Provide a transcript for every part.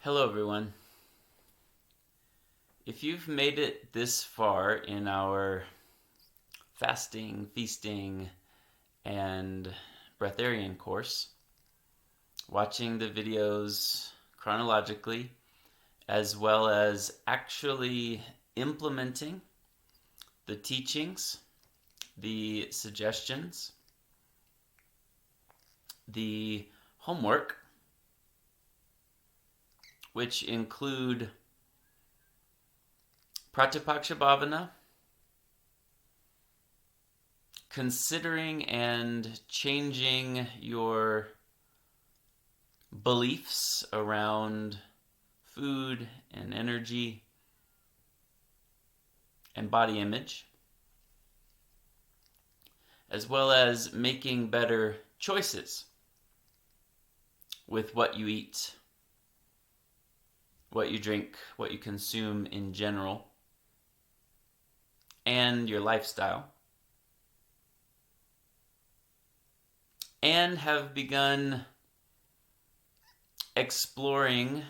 Hello everyone. If you've made it this far in our fasting, feasting, and Breatharian course, watching the videos chronologically, as well as actually implementing the teachings, the suggestions, the homework, which include Pratipaksha Bhavana, considering and changing your beliefs around food and energy and body image, as well as making better choices with what you eat, what you drink, what you consume in general, and your lifestyle, and have begun exploring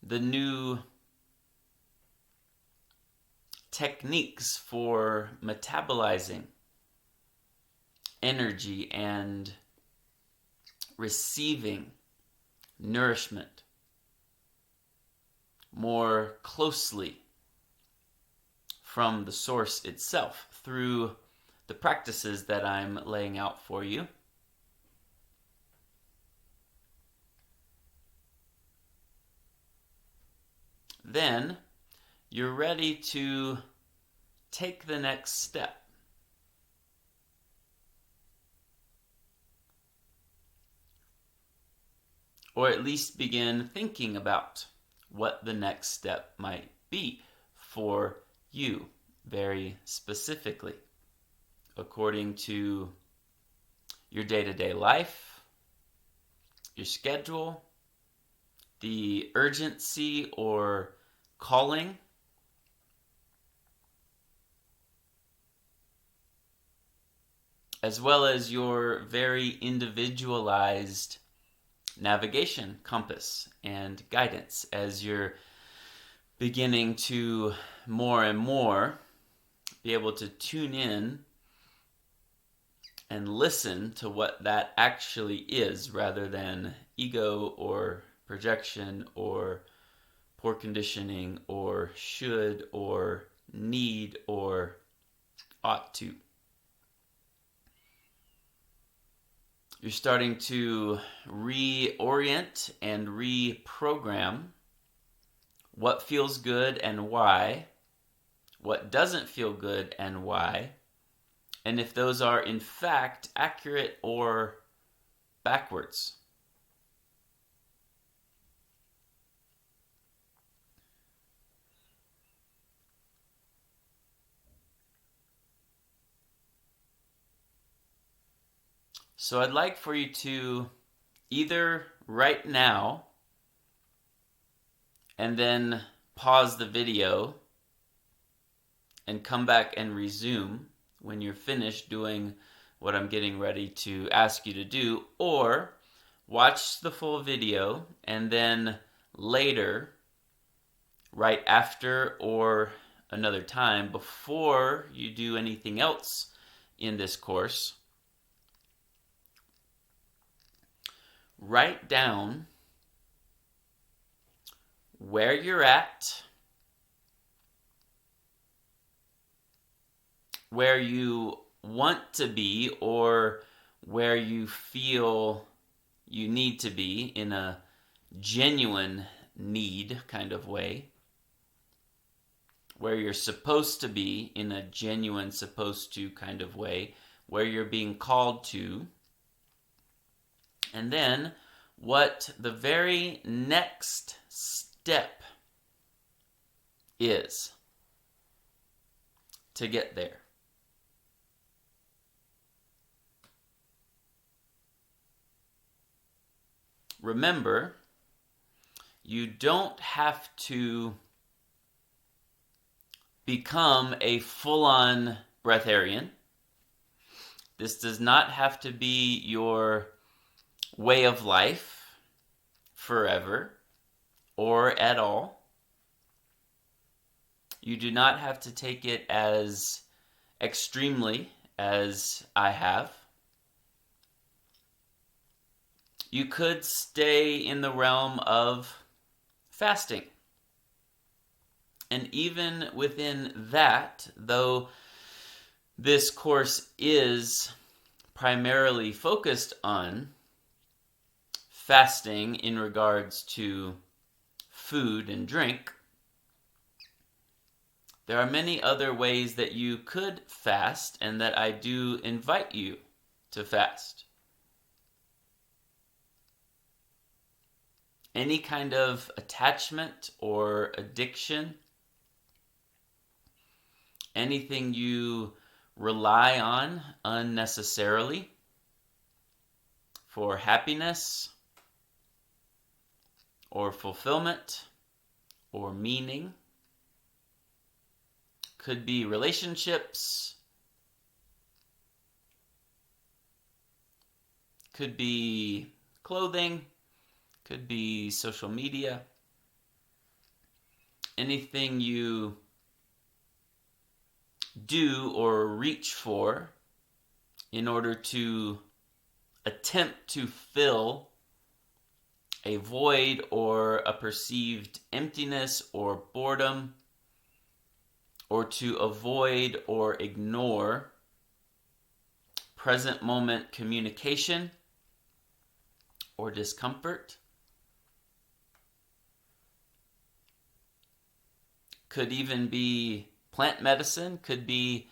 the new techniques for metabolizing energy and receiving nourishment more closely from the source itself through the practices that I'm laying out for you. Then you're ready to take the next step. Or at least begin thinking about what the next step might be for you, very specifically, according to your day-to-day life, your schedule, the urgency or calling, as well as your very individualized navigation compass and guidance as you're beginning to more and more be able to tune in and listen to what that actually is, rather than ego or projection or poor conditioning or should or need or ought to. You're starting to reorient and reprogram what feels good and why, what doesn't feel good and why, and if those are in fact accurate or backwards. So I'd like for you to either right now and then pause the video and come back and resume when you're finished doing what I'm getting ready to ask you to do, or watch the full video and then later, right after or another time before you do anything else in this course, write down where you're at, where you want to be, or where you feel you need to be in a genuine need kind of way, where you're supposed to be in a genuine supposed to kind of way, where you're being called to, and then what the very next step is to get there. Remember, you don't have to become a full-on Breatharian. This does not have to be your way of life forever or at all. You do not have to take it as extremely as I have. You could stay in the realm of fasting. And even within that, though this course is primarily focused on fasting in regards to food and drink, there are many other ways that you could fast and that I do invite you to fast. Any kind of attachment or addiction, anything you rely on unnecessarily for happiness or fulfillment or meaning, could be relationships, could be clothing, could be social media, anything you do or reach for in order to attempt to fill a void or a perceived emptiness or boredom, or to avoid or ignore present moment communication or discomfort. Could even be plant medicine, could be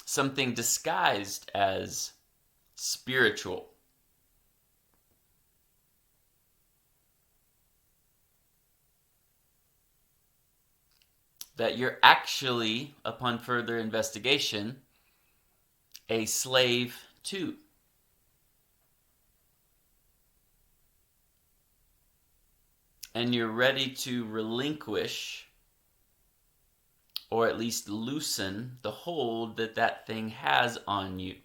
something disguised as spiritual. That you're actually, upon further investigation, a slave to. And you're ready to relinquish, or at least loosen, the hold that that thing has on you.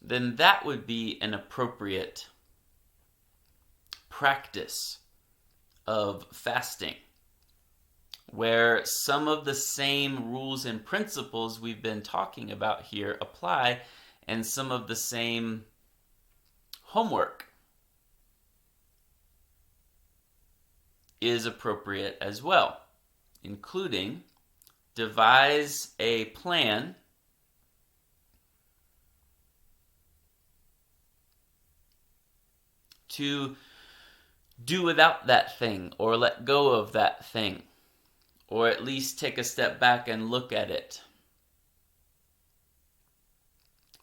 Then that would be an appropriate practice of fasting, where some of the same rules and principles we've been talking about here apply, and some of the same homework is appropriate as well, including devise a plan to do without that thing or let go of that thing, or at least take a step back and look at it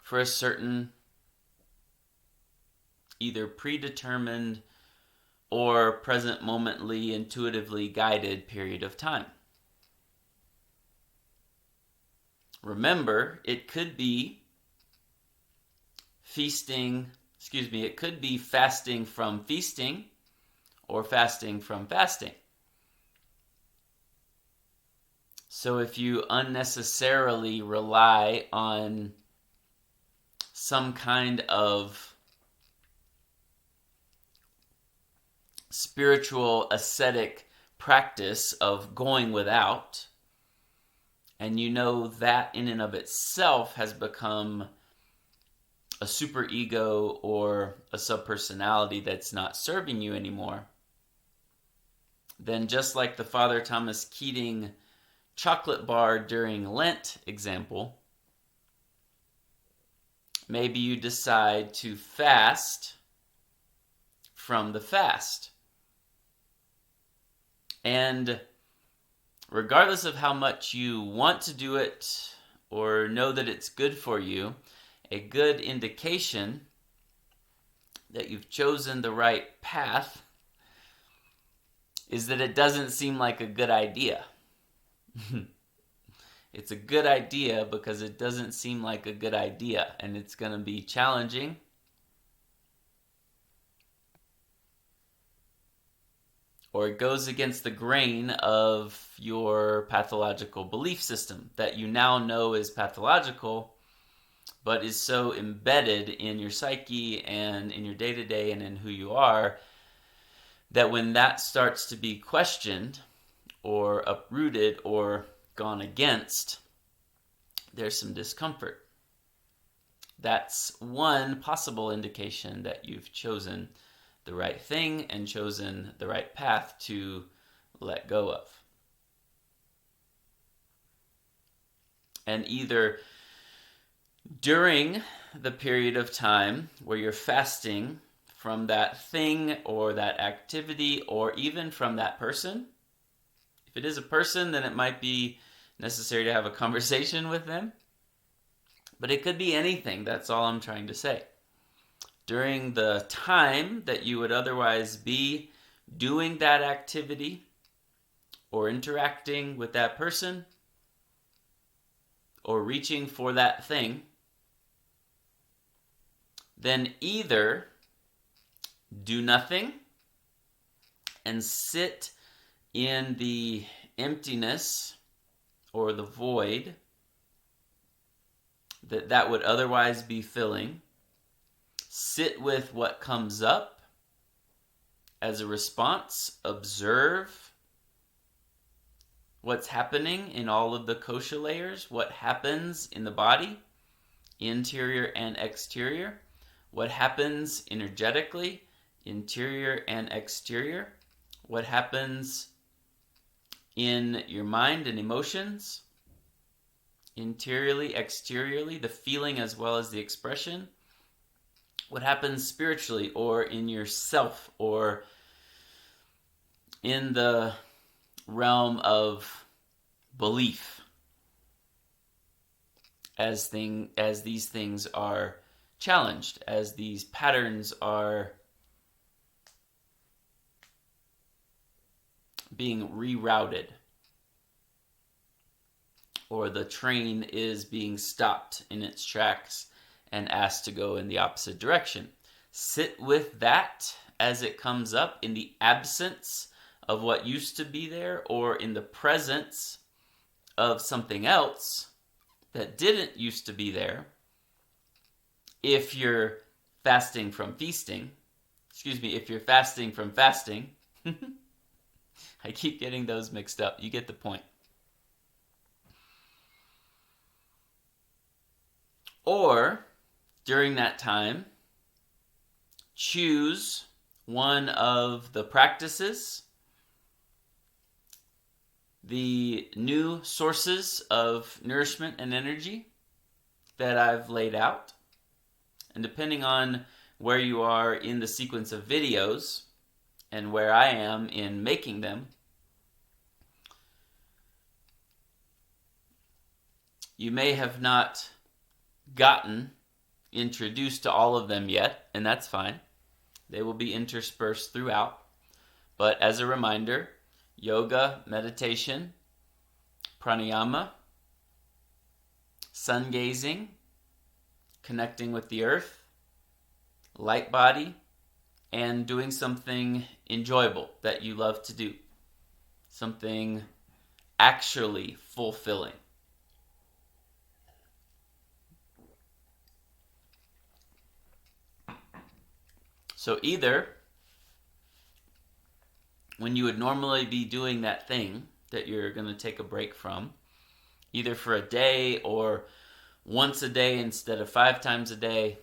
for a certain either predetermined or present momently intuitively guided period of time. Remember, it could be it could be fasting from feasting or fasting from fasting. So if you unnecessarily rely on some kind of spiritual ascetic practice of going without, and you know that in and of itself has become a superego or a subpersonality that's not serving you anymore, then just like the Father Thomas Keating chocolate bar during Lent example, maybe you decide to fast from the fast. And regardless of how much you want to do it or know that it's good for you, a good indication that you've chosen the right path is that it doesn't seem like a good idea. It's a good idea because it doesn't seem like a good idea, and it's going to be challenging. Or it goes against the grain of your pathological belief system that you now know is pathological, but is so embedded in your psyche and in your day-to-day and in who you are, that when that starts to be questioned or uprooted or gone against, there's some discomfort. That's one possible indication that you've chosen the right thing and chosen the right path to let go of. And either during the period of time where you're fasting from that thing or that activity or even from that person, if it is a person, then it might be necessary to have a conversation with them. But it could be anything. That's all I'm trying to say. During the time that you would otherwise be doing that activity or interacting with that person or reaching for that thing, then either do nothing and sit in the emptiness or the void that would otherwise be filling. Sit with what comes up as a response. Observe what's happening in all of the kosha layers, what happens in the body, interior and exterior, what happens energetically, interior and exterior, what happens in your mind and emotions, interiorly, exteriorly, the feeling as well as the expression, what happens spiritually or in yourself or in the realm of belief as these things are challenged, as these patterns are being rerouted, or the train is being stopped in its tracks and asked to go in the opposite direction. Sit with that as it comes up in the absence of what used to be there or in the presence of something else that didn't used to be there. If you're fasting from feasting, if you're fasting from fasting, I keep getting those mixed up. You get the point. Or during that time, choose one of the practices, the new sources of nourishment and energy that I've laid out. And depending on where you are in the sequence of videos and where I am in making them, you may have not gotten introduced to all of them yet, and that's fine. They will be interspersed throughout. But as a reminder, yoga, meditation, pranayama, sun gazing, connecting with the earth, light body, and doing something enjoyable that you love to do. Something actually fulfilling. So either when you would normally be doing that thing that you're going to take a break from, either for a day or once a day instead of 5 times a day,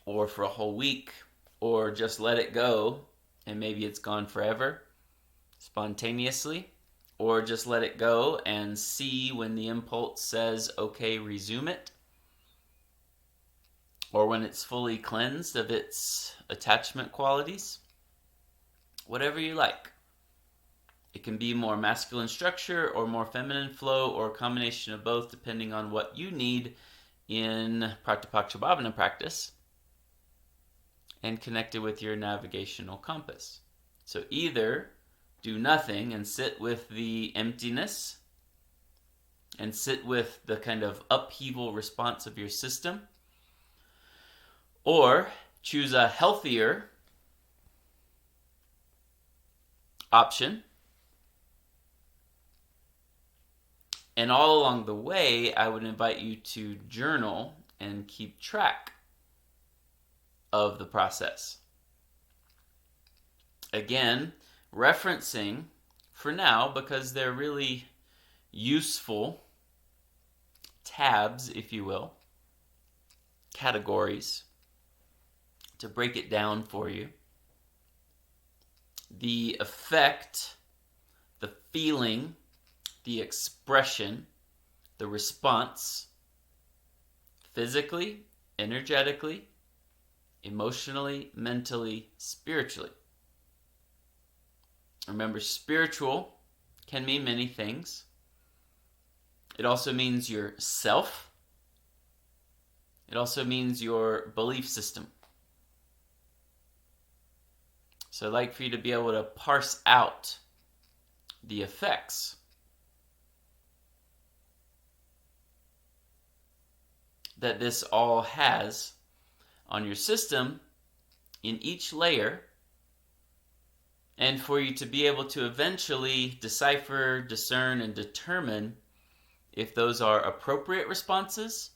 or for a whole week, or just let it go and maybe it's gone forever, spontaneously, or just let it go and see when the impulse says, okay, resume it, or when it's fully cleansed of its attachment qualities. Whatever you like. It can be more masculine structure or more feminine flow or a combination of both depending on what you need in Pratipakshabhavana practice and connected with your navigational compass. So either do nothing and sit with the emptiness and sit with the kind of upheaval response of your system, or choose a healthier option And all along the way, I would invite you to journal and keep track of the process. Again, referencing for now because they're really useful tabs, if you will, categories to break it down for you. The effect, the feeling, the expression, the response, physically, energetically, emotionally, mentally, spiritually. Remember, spiritual can mean many things. It also means your self. It also means your belief system. So I'd like for you to be able to parse out the effects that this all has on your system in each layer, and for you to be able to eventually decipher, discern, and determine if those are appropriate responses,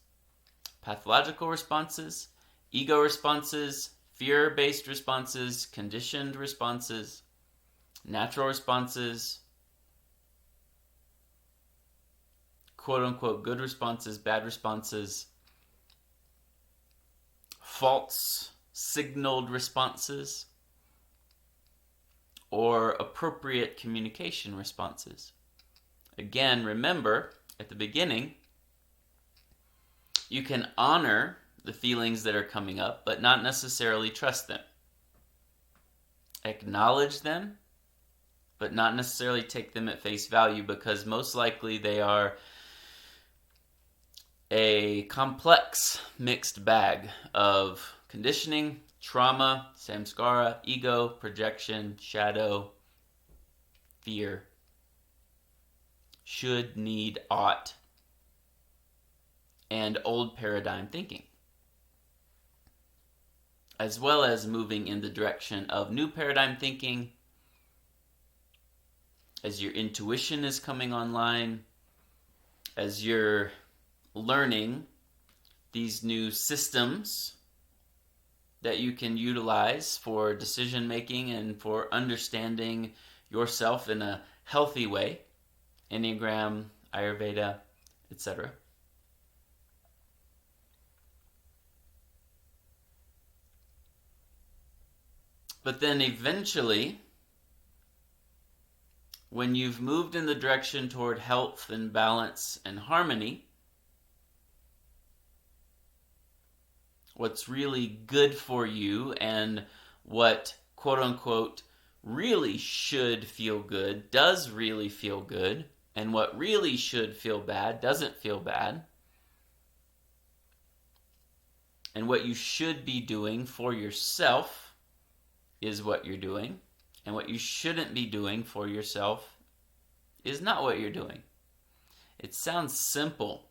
pathological responses, ego responses, fear-based responses, conditioned responses, natural responses, quote-unquote good responses, bad responses, false signaled responses, or appropriate communication responses. Again, remember, at the beginning, you can honor the feelings that are coming up, but not necessarily trust them. Acknowledge them, but not necessarily take them at face value, because most likely they are a complex mixed bag of conditioning, trauma, samskara, ego, projection, shadow, fear, should, need, ought, and old paradigm thinking, as well as moving in the direction of new paradigm thinking as your intuition is coming online, as you're learning these new systems that you can utilize for decision making and for understanding yourself in a healthy way, Enneagram, Ayurveda, etc. But then eventually, when you've moved in the direction toward health and balance and harmony, what's really good for you and what, quote unquote, really should feel good does really feel good, and what really should feel bad doesn't feel bad. And what you should be doing for yourself is what you're doing, and what you shouldn't be doing for yourself is not what you're doing. It sounds simple,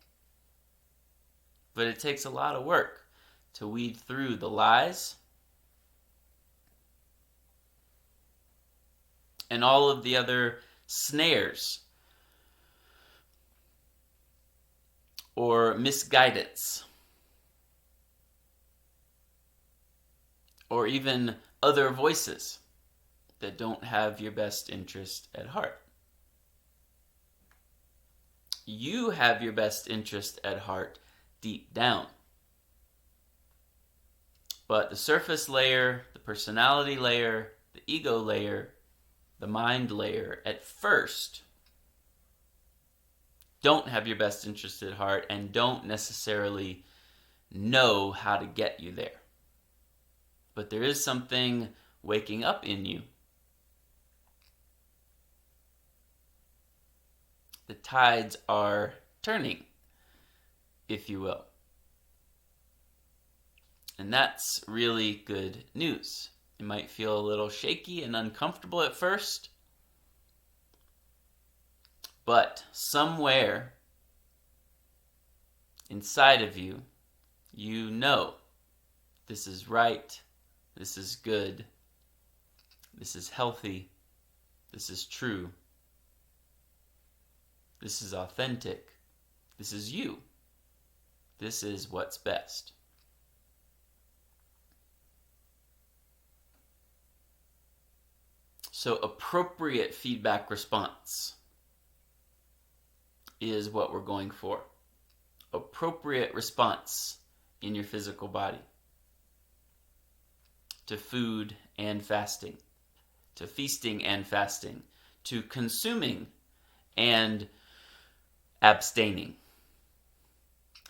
but it takes a lot of work to weed through the lies and all of the other snares or misguidance or even other voices that don't have your best interest at heart. You have your best interest at heart deep down. But the surface layer, the personality layer, the ego layer, the mind layer, at first, don't have your best interest at heart and don't necessarily know how to get you there. But there is something waking up in you. The tides are turning, if you will. And that's really good news. You might feel a little shaky and uncomfortable at first, but somewhere inside of you, you know this is right, this is good, this is healthy, this is true. This is authentic. This is you. This is what's best. So appropriate feedback response is what we're going for. Appropriate response in your physical body to food and fasting, to feasting and fasting, to consuming and abstaining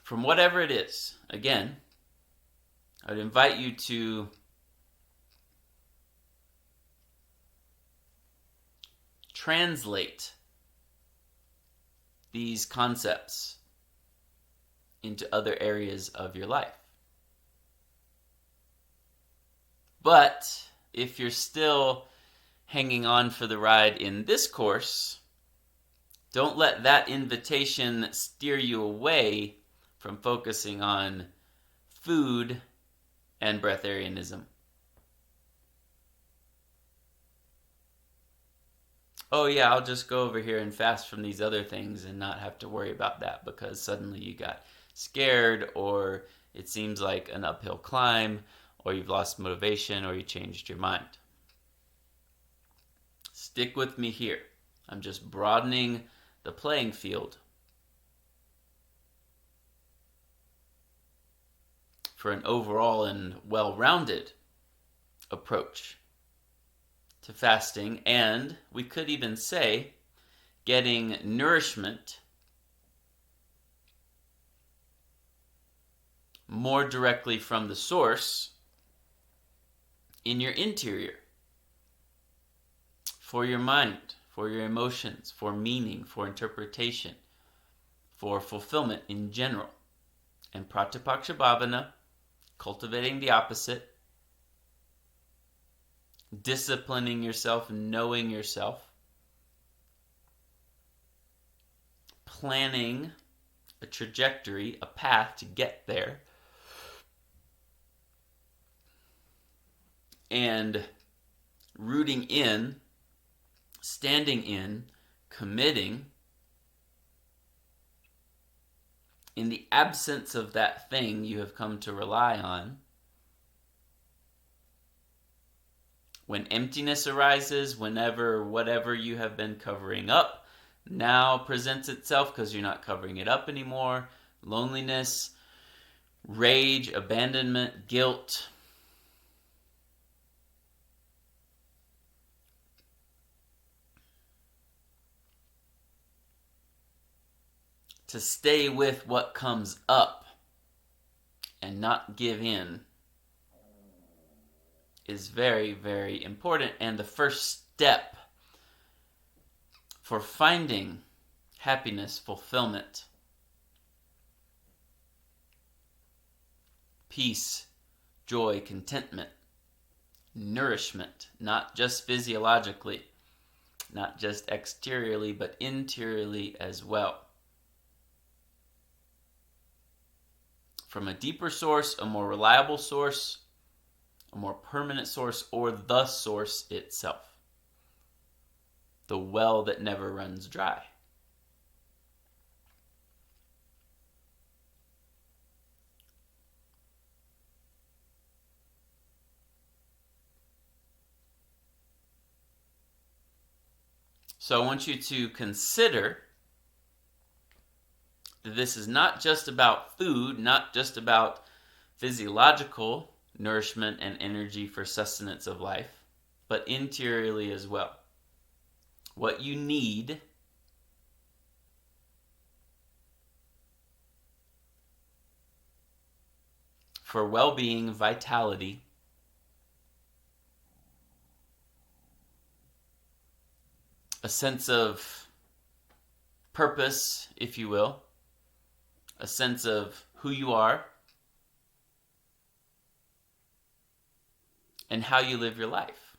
from whatever it is. Again, I would invite you to translate these concepts into other areas of your life. But if you're still hanging on for the ride in this course, don't let that invitation steer you away from focusing on food and Breatharianism. Oh yeah, I'll just go over here and fast from these other things and not have to worry about that because suddenly you got scared, or it seems like an uphill climb, or you've lost motivation, or you changed your mind. Stick with me here. I'm just broadening the playing field for an overall and well-rounded approach to fasting, and we could even say getting nourishment more directly from the source in your interior, for your mind, for your emotions, for meaning, for interpretation, for fulfillment in general. And Pratipakshabhavana, cultivating the opposite, disciplining yourself, knowing yourself, planning a trajectory, a path to get there, and rooting in, standing in, committing in the absence of that thing you have come to rely on. When emptiness arises, whenever whatever you have been covering up now presents itself because you're not covering it up anymore, loneliness, rage, abandonment, guilt, to stay with what comes up and not give in is very, very important, and the first step for finding happiness, fulfillment, peace, joy, contentment, nourishment, not just physiologically, not just exteriorly, but interiorly as well. From a deeper source, a more reliable source, a more permanent source, or the source itself. The well that never runs dry. So I want you to consider that this is not just about food, not just about physiological nourishment and energy for sustenance of life, but interiorly as well. What you need for well-being, vitality, a sense of purpose, if you will, a sense of who you are, and how you live your life.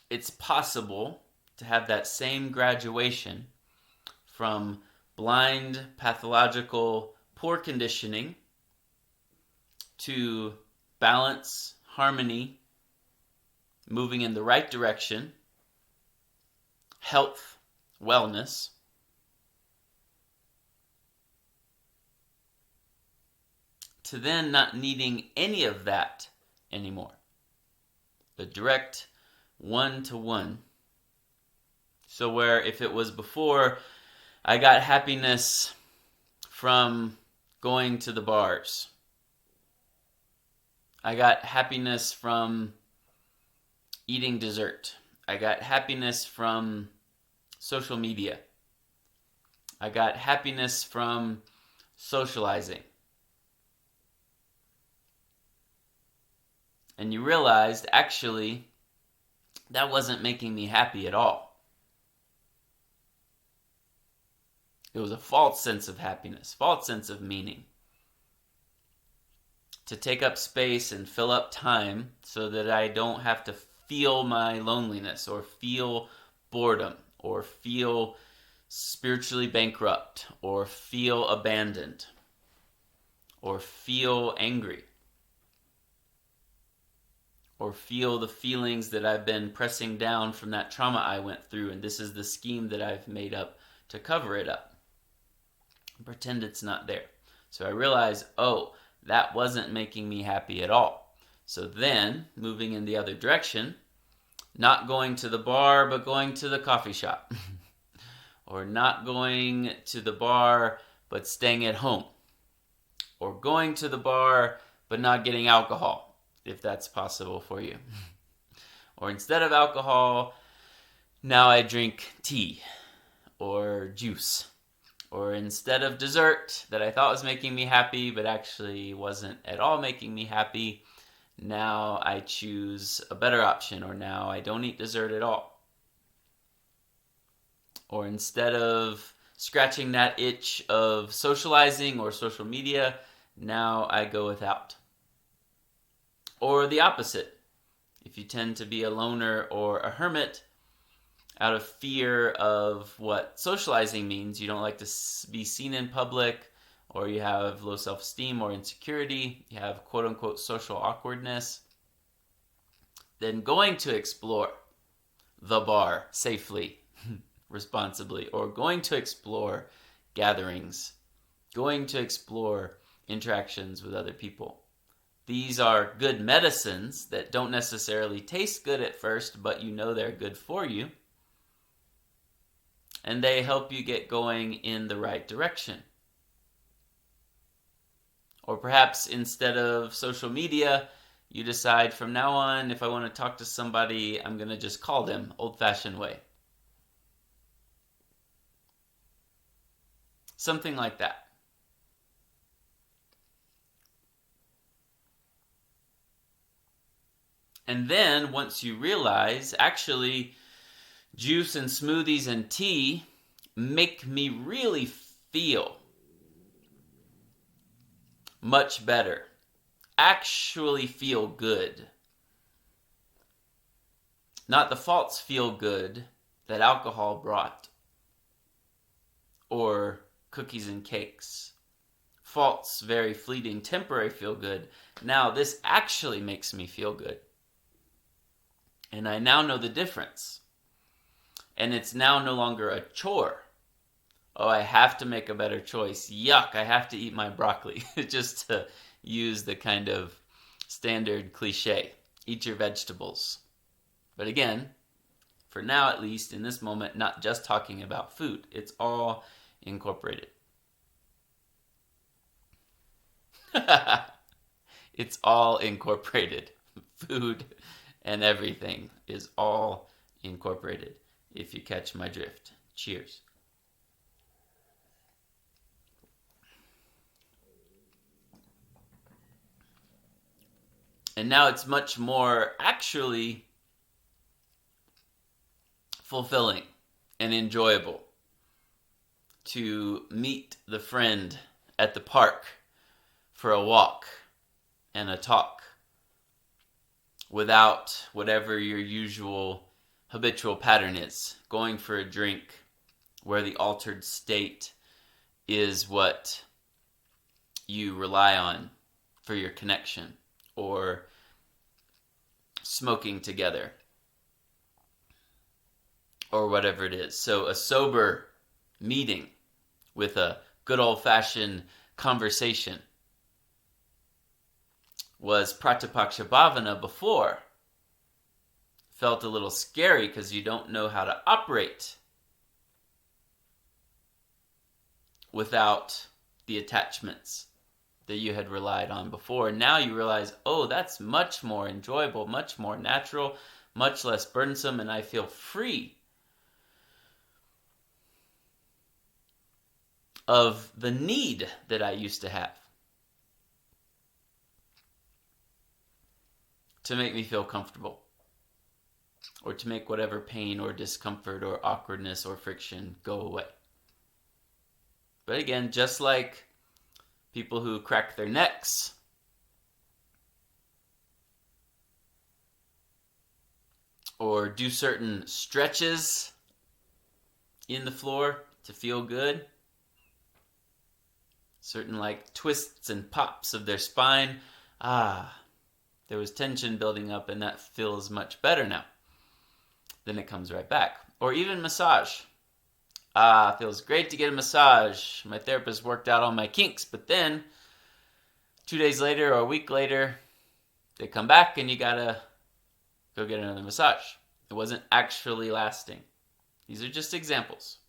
It's possible to have that same graduation from blind, pathological, poor conditioning to balance, harmony, moving in the right direction, health, wellness, to then not needing any of that anymore. The direct one-to-one. So where if it was before, I got happiness from going to the bars. I got happiness from eating dessert. I got happiness from social media. I got happiness from socializing. And you realized, actually, that wasn't making me happy at all. It was a false sense of happiness, false sense of meaning. To take up space and fill up time so that I don't have to feel my loneliness or feel boredom or feel spiritually bankrupt or feel abandoned or feel angry or feel the feelings that I've been pressing down from that trauma I went through, and this is the scheme that I've made up to cover it up. Pretend it's not there. So I realize, oh, that wasn't making me happy at all. So then, moving in the other direction, not going to the bar, but going to the coffee shop. Or not going to the bar, but staying at home. Or going to the bar, but not getting alcohol, if that's possible for you. Or instead of alcohol, now I drink tea or juice. Or instead of dessert that I thought was making me happy, but actually wasn't at all making me happy, now I choose a better option, or now I don't eat dessert at all. Or instead of scratching that itch of socializing or social media, now I go without. Or the opposite. If you tend to be a loner or a hermit, out of fear of what socializing means, you don't like to be seen in public, or you have low self-esteem or insecurity, you have quote-unquote social awkwardness, then going to explore the bar safely, responsibly, or going to explore gatherings, going to explore interactions with other people. These are good medicines that don't necessarily taste good at first, but you know they're good for you. And they help you get going in the right direction. Or perhaps instead of social media, you decide from now on, if I want to talk to somebody, I'm going to just call them old-fashioned way. Something like that. And then once you realize, actually, juice and smoothies and tea make me really feel much better. Actually feel good. Not the false feel good that alcohol brought. Or cookies and cakes. False, very fleeting, temporary feel good. Now this actually makes me feel good. And I now know the difference. And it's now no longer a chore. Oh, I have to make a better choice. Yuck, I have to eat my broccoli. Just to use the kind of standard cliche. Eat your vegetables. But again, for now at least, in this moment, not just talking about food. It's all incorporated. It's all incorporated. Food and everything is all incorporated. If you catch my drift. Cheers. And now it's much more actually fulfilling and enjoyable to meet the friend at the park for a walk and a talk without whatever your usual habitual pattern is. Going for a drink where the altered state is what you rely on for your connection, or smoking together, or whatever it is. So a sober meeting with a good old-fashioned conversation was Pratipakshabhavana before. Felt a little scary because you don't know how to operate without the attachments that you had relied on before. Now you realize, oh, that's much more enjoyable, much more natural, much less burdensome, and I feel free of the need that I used to have to make me feel comfortable, or to make whatever pain or discomfort or awkwardness or friction go away. But again, just like people who crack their necks or do certain stretches in the floor to feel good, certain like twists and pops of their spine, there was tension building up and that feels much better now. Then it comes right back. Or even massage. Feels great to get a massage. My therapist worked out all my kinks, but then 2 days later or a week later, they come back and you gotta go get another massage. It wasn't actually lasting. These are just examples.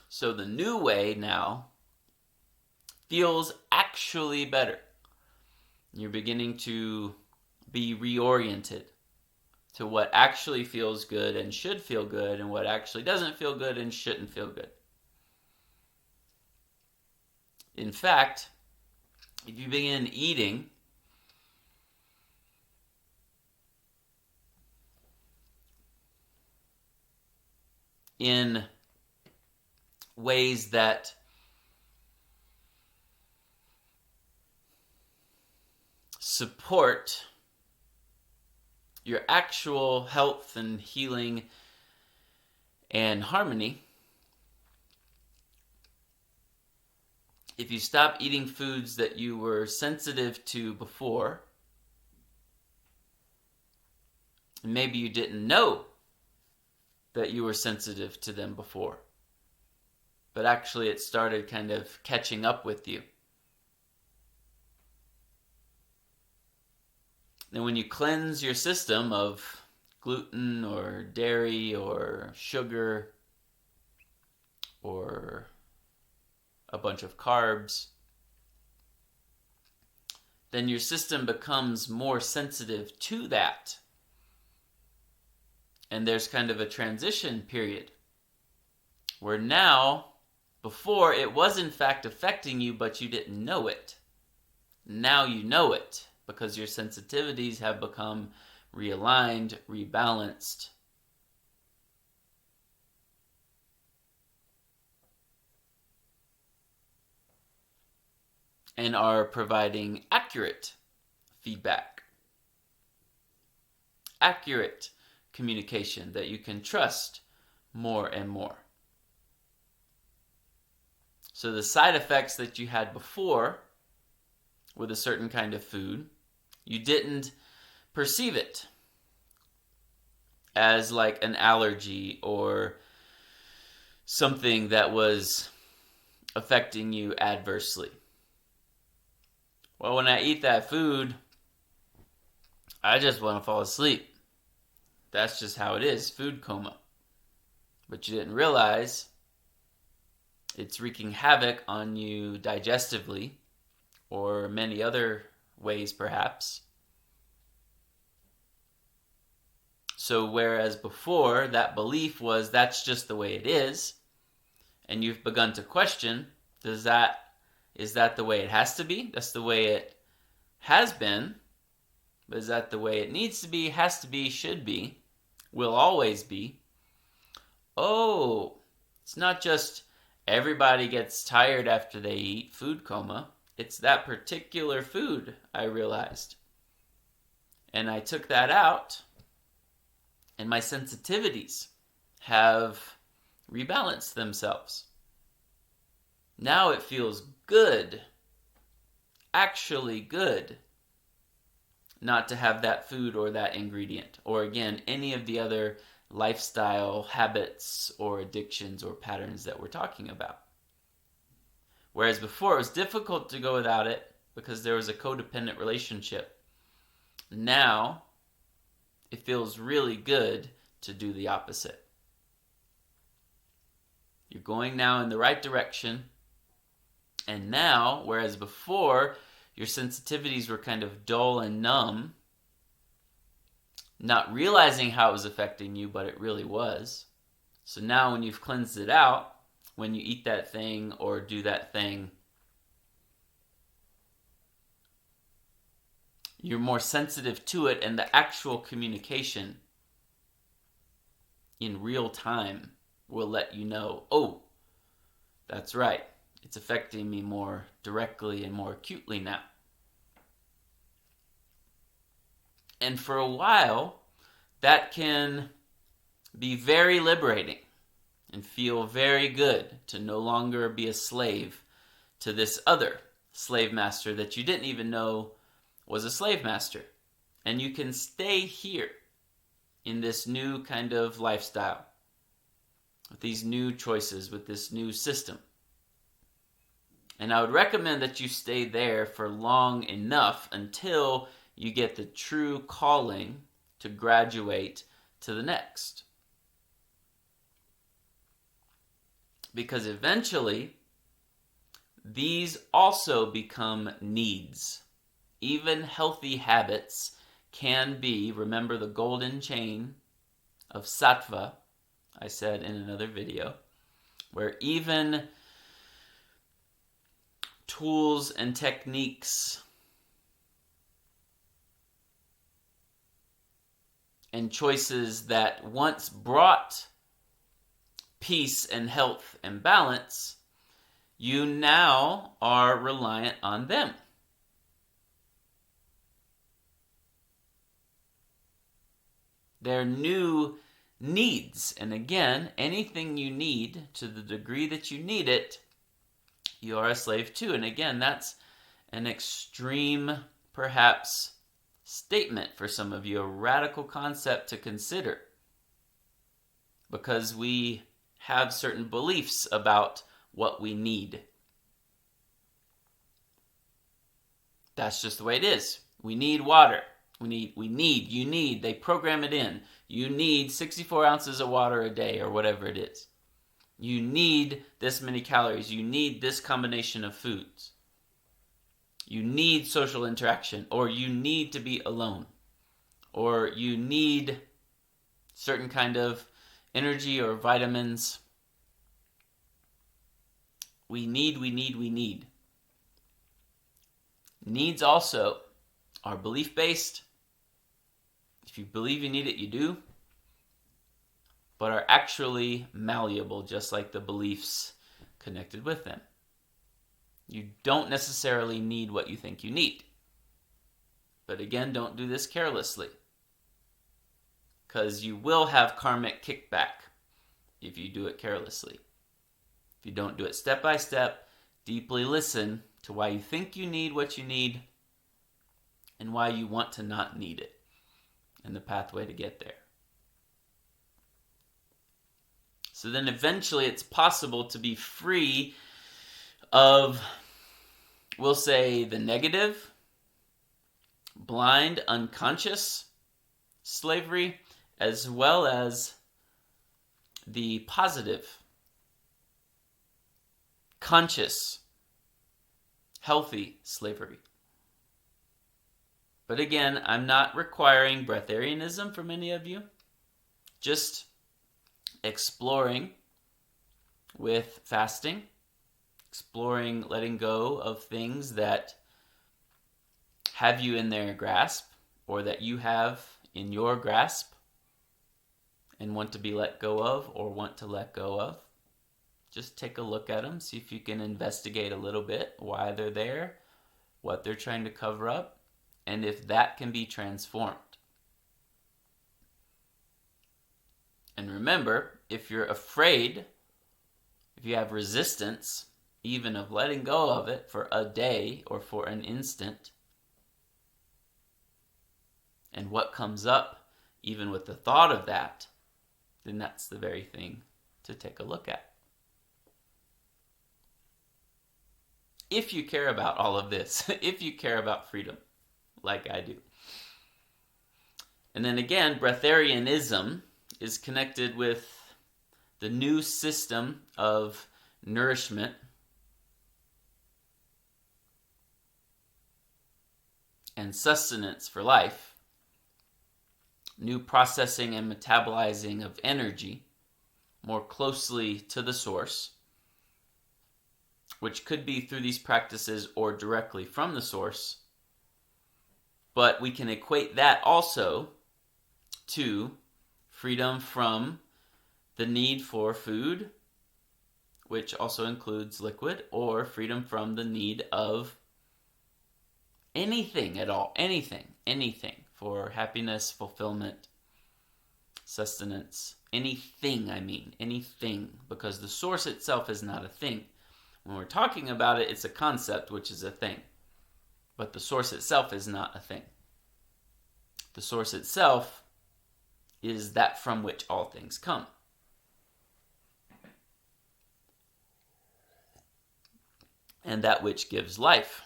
So the new way now feels actually better. You're beginning to be reoriented to what actually feels good and should feel good and what actually doesn't feel good and shouldn't feel good. In fact, if you begin eating in ways that support your actual health and healing and harmony, if you stop eating foods that you were sensitive to before, and maybe you didn't know that you were sensitive to them before, but actually it started kind of catching up with you. Then when you cleanse your system of gluten or dairy or sugar or a bunch of carbs, then your system becomes more sensitive to that. And there's kind of a transition period where now, before it was in fact affecting you, but you didn't know it. Now you know it because your sensitivities have become realigned, rebalanced. And are providing accurate feedback. Accurate communication that you can trust more and more. So the side effects that you had before with a certain kind of food, you didn't perceive it as like an allergy or something that was affecting you adversely. Well, when I eat that food, I just want to fall asleep. That's just how it is, food coma. But you didn't realize it's wreaking havoc on you digestively, or many other ways perhaps. So whereas before that belief was that's just the way it is, and you've begun to question, is that the way it has to be? That's the way it has been. But is that the way it needs to be, has to be, should be, will always be? Oh, it's not just everybody gets tired after they eat, food coma. It's that particular food, I realized. And I took that out, and my sensitivities have rebalanced themselves. Now it feels good, actually good, not to have that food or that ingredient, or again, any of the other lifestyle habits or addictions or patterns that we're talking about. Whereas before it was difficult to go without it because there was a codependent relationship. Now it feels really good to do the opposite. You're going now in the right direction. And now, whereas before your sensitivities were kind of dull and numb, not realizing how it was affecting you, but it really was. So now when you've cleansed it out, when you eat that thing or do that thing, you're more sensitive to it, and the actual communication in real time will let you know, oh, that's right. It's affecting me more directly and more acutely now. And for a while, that can be very liberating and feel very good to no longer be a slave to this other slave master that you didn't even know was a slave master. And you can stay here in this new kind of lifestyle, with these new choices, with this new system. And I would recommend that you stay there for long enough until you get the true calling to graduate to the next. Because eventually, these also become needs. Even healthy habits can be, remember the golden chain of sattva, I said in another video, where even tools and techniques and choices that once brought peace and health and balance, you now are reliant on them. They're new needs. And again, anything you need, to the degree that you need it, you are a slave to. And again, that's an extreme, perhaps, statement for some of you, a radical concept to consider. Because we have certain beliefs about what we need. That's just the way it is. We need water. You need, they program it in. You need 64 ounces of water a day or whatever it is. You need this many calories. You need this combination of foods. You need social interaction, or you need to be alone, or you need certain kind of energy or vitamins. We need. Needs also are belief-based. If you believe you need it, you do. But are actually malleable, just like the beliefs connected with them. You don't necessarily need what you think you need. But again, don't do this carelessly, because you will have karmic kickback if you do it carelessly. If you don't do it step by step, deeply listen to why you think you need what you need and why you want to not need it, and the pathway to get there. So then eventually it's possible to be free of, we'll say, the negative, blind, unconscious slavery, as well as the positive, conscious, healthy slavery. But again, I'm not requiring Breatharianism from any of you. Just exploring with fasting, exploring letting go of things that have you in their grasp, or that you have in your grasp and want to be let go of or want to let go of. Just take a look at them, see if you can investigate a little bit why they're there, what they're trying to cover up, and if that can be transformed. And remember, if you're afraid, if you have resistance, even of letting go of it for a day or for an instant, and what comes up even with the thought of that, then that's the very thing to take a look at. If you care about all of this, if you care about freedom, like I do. And then again, Breatharianism is connected with the new system of nourishment and sustenance for life, new processing and metabolizing of energy more closely to the source, which could be through these practices or directly from the source. But we can equate that also to freedom from the need for food, which also includes liquid, or freedom from the need of anything at all, anything for happiness, fulfillment, sustenance, anything, because the source itself is not a thing. When we're talking about it, it's a concept, which is a thing. But the source itself is not a thing. The source itself is that from which all things come. And that which gives life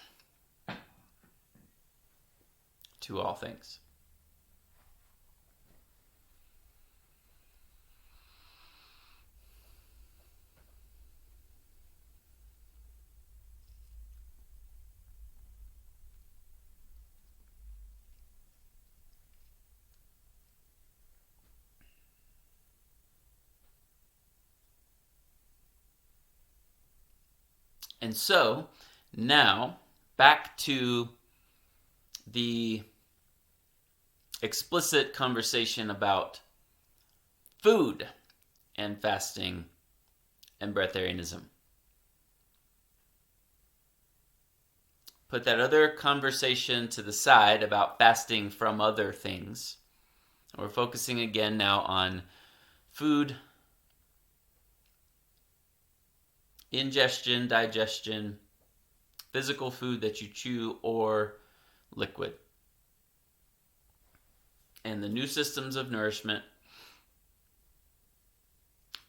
to all things. And so, now, back to the explicit conversation about food and fasting and breatharianism. Put that other conversation to the side about fasting from other things. We're focusing again now on food, ingestion, digestion, physical food that you chew, or liquid. And the new systems of nourishment,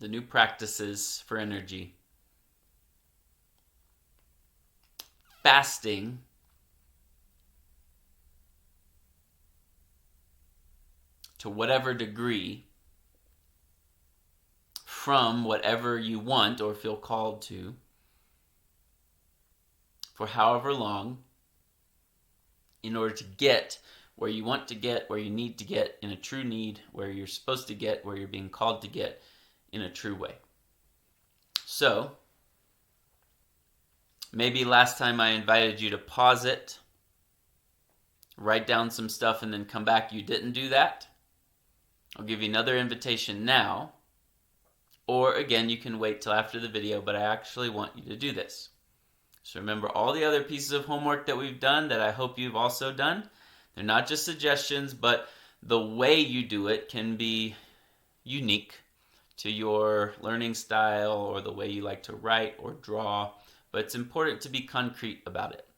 the new practices for energy. Fasting to whatever degree from whatever you want or feel called to for however long in order to get where you want to get, where you need to get in a true need, where you're supposed to get, where you're being called to get in a true way. So, maybe last time I invited you to pause it, write down some stuff, and then come back. You didn't do that. I'll give you another invitation now. Or again, you can wait till after the video, but I actually want you to do this. So remember all the other pieces of homework that we've done that I hope you've also done. They're not just suggestions, but the way you do it can be unique to your learning style or the way you like to write or draw. But it's important to be concrete about it,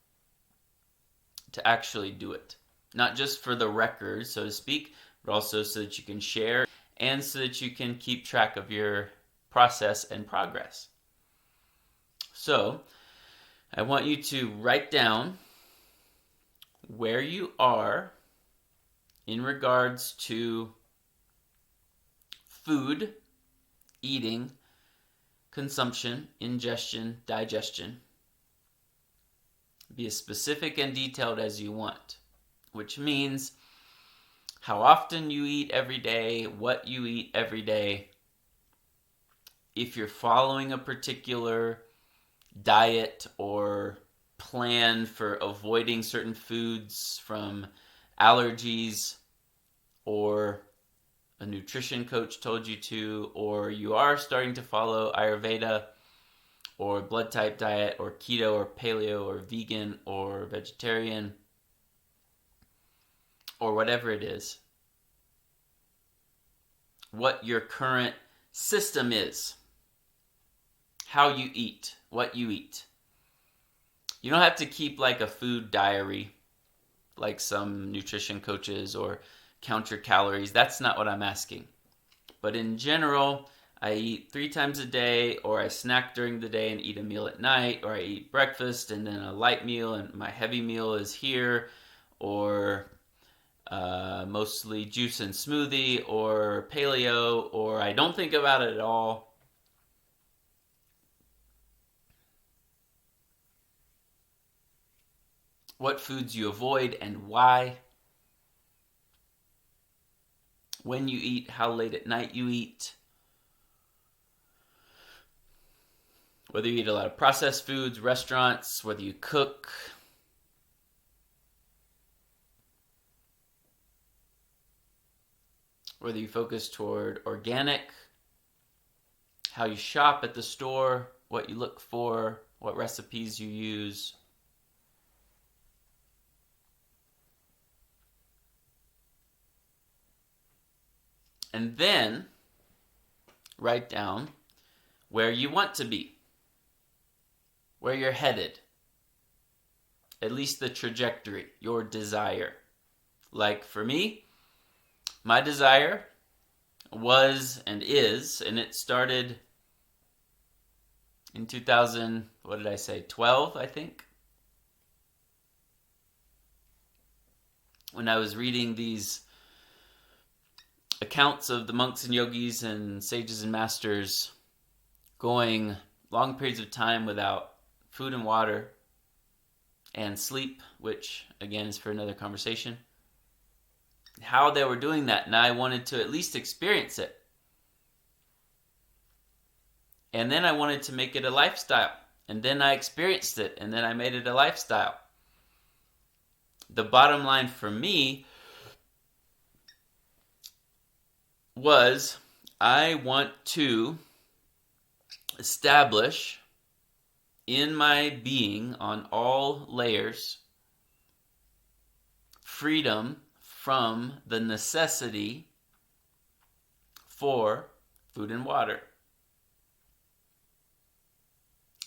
to actually do it. Not just for the record, so to speak, but also so that you can share and so that you can keep track of your process and progress. So, I want you to write down where you are in regards to food, eating, consumption, ingestion, digestion. Be as specific and detailed as you want, which means how often you eat every day, what you eat every day, if you're following a particular diet or plan for avoiding certain foods from allergies, or a nutrition coach told you to, or you are starting to follow Ayurveda or blood type diet or keto or paleo or vegan or vegetarian or whatever it is. What your current system is. How you eat, what you eat. You don't have to keep like a food diary like some nutrition coaches or count your calories. That's not what I'm asking. But in general, I eat 3 times a day, or I snack during the day and eat a meal at night, or I eat breakfast and then a light meal, and my heavy meal is here, or mostly juice and smoothie, or paleo, or I don't think about it at all. What foods you avoid and why. When you eat, how late at night you eat. Whether you eat a lot of processed foods, restaurants, whether you cook. Whether you focus toward organic, how you shop at the store, what you look for, what recipes you use. And then write down where you want to be, where you're headed, at least the trajectory, your desire. Like for me, my desire was and is, and it started in 12, I think. When I was reading these accounts of the monks and yogis and sages and masters going long periods of time without food and water and sleep, which again is for another conversation. How they were doing that, and I wanted to at least experience it. And then I wanted to make it a lifestyle. And then I experienced it, and then I made it a lifestyle. The bottom line for me was I want to establish in my being on all layers freedom from the necessity for food and water.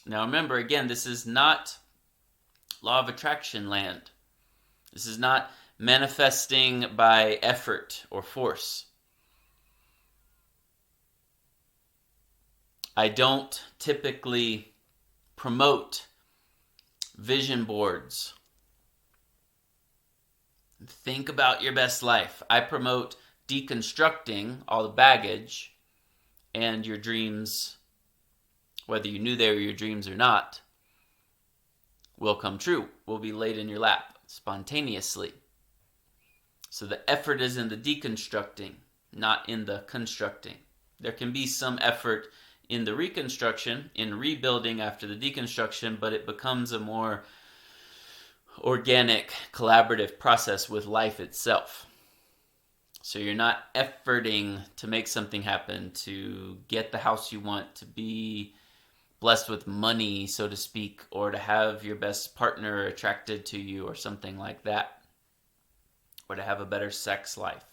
Now remember, again, this is not law of attraction land. This is not manifesting by effort or force. I don't typically promote vision boards. Think about your best life. I promote deconstructing all the baggage, and your dreams, whether you knew they were your dreams or not, will come true, will be laid in your lap spontaneously. So the effort is in the deconstructing, not in the constructing. There can be some effort in the reconstruction, in rebuilding after the deconstruction, but it becomes a more organic, collaborative process with life itself. So you're not efforting to make something happen, to get the house you want, to be blessed with money, so to speak, or to have your best partner attracted to you or something like that, or to have a better sex life.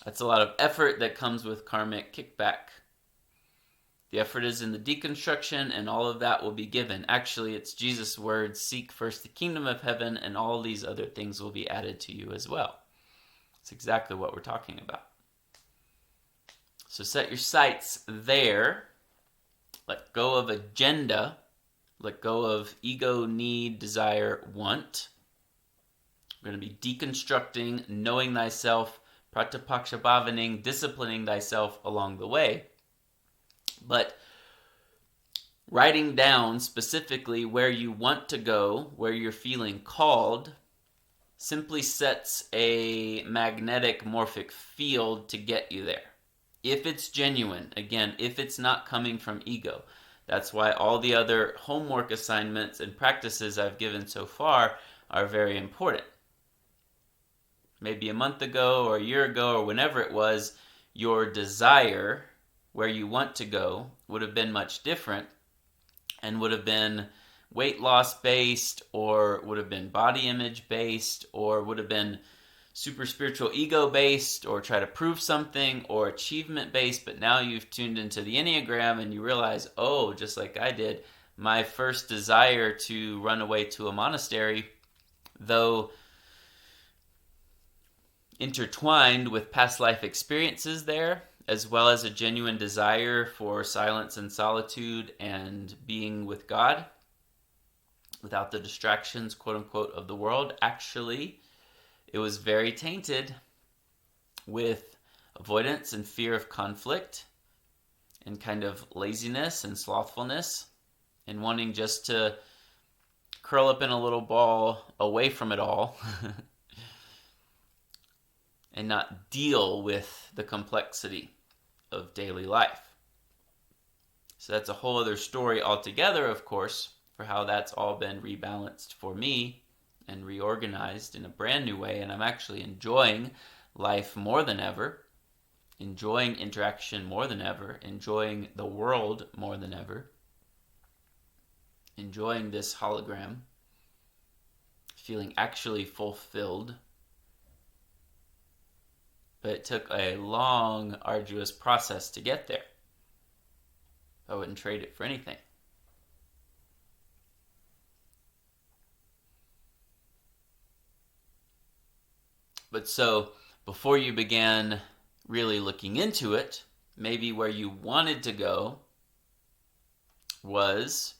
That's a lot of effort that comes with karmic kickback. The effort is in the deconstruction, and all of that will be given. Actually, it's Jesus' words, seek first the kingdom of heaven, and all these other things will be added to you as well. It's exactly what we're talking about. So set your sights there. Let go of agenda. Let go of ego, need, desire, want. We're going to be deconstructing, knowing thyself, pratipakshabhavaning, disciplining thyself along the way. But writing down specifically where you want to go, where you're feeling called, simply sets a magnetic morphic field to get you there. If it's genuine, again, if it's not coming from ego. That's why all the other homework assignments and practices I've given so far are very important. Maybe a month ago or a year ago or whenever it was, your desire, where you want to go, would have been much different and would have been weight loss based, or would have been body image based, or would have been super spiritual ego based, or try to prove something, or achievement based. But now you've tuned into the Enneagram and you realize, oh, just like I did, my first desire to run away to a monastery, though intertwined with past life experiences there, as well as a genuine desire for silence and solitude and being with God without the distractions, quote unquote, of the world, actually, it was very tainted with avoidance and fear of conflict and kind of laziness and slothfulness and wanting just to curl up in a little ball away from it all and not deal with the complexity of daily life. So that's a whole other story altogether, of course, for how that's all been rebalanced for me and reorganized in a brand new way. And I'm actually enjoying life more than ever, enjoying interaction more than ever, enjoying the world more than ever, enjoying this hologram, feeling actually fulfilled. But it took a long, arduous process to get there. I wouldn't trade it for anything. But so, before you began really looking into it, maybe where you wanted to go was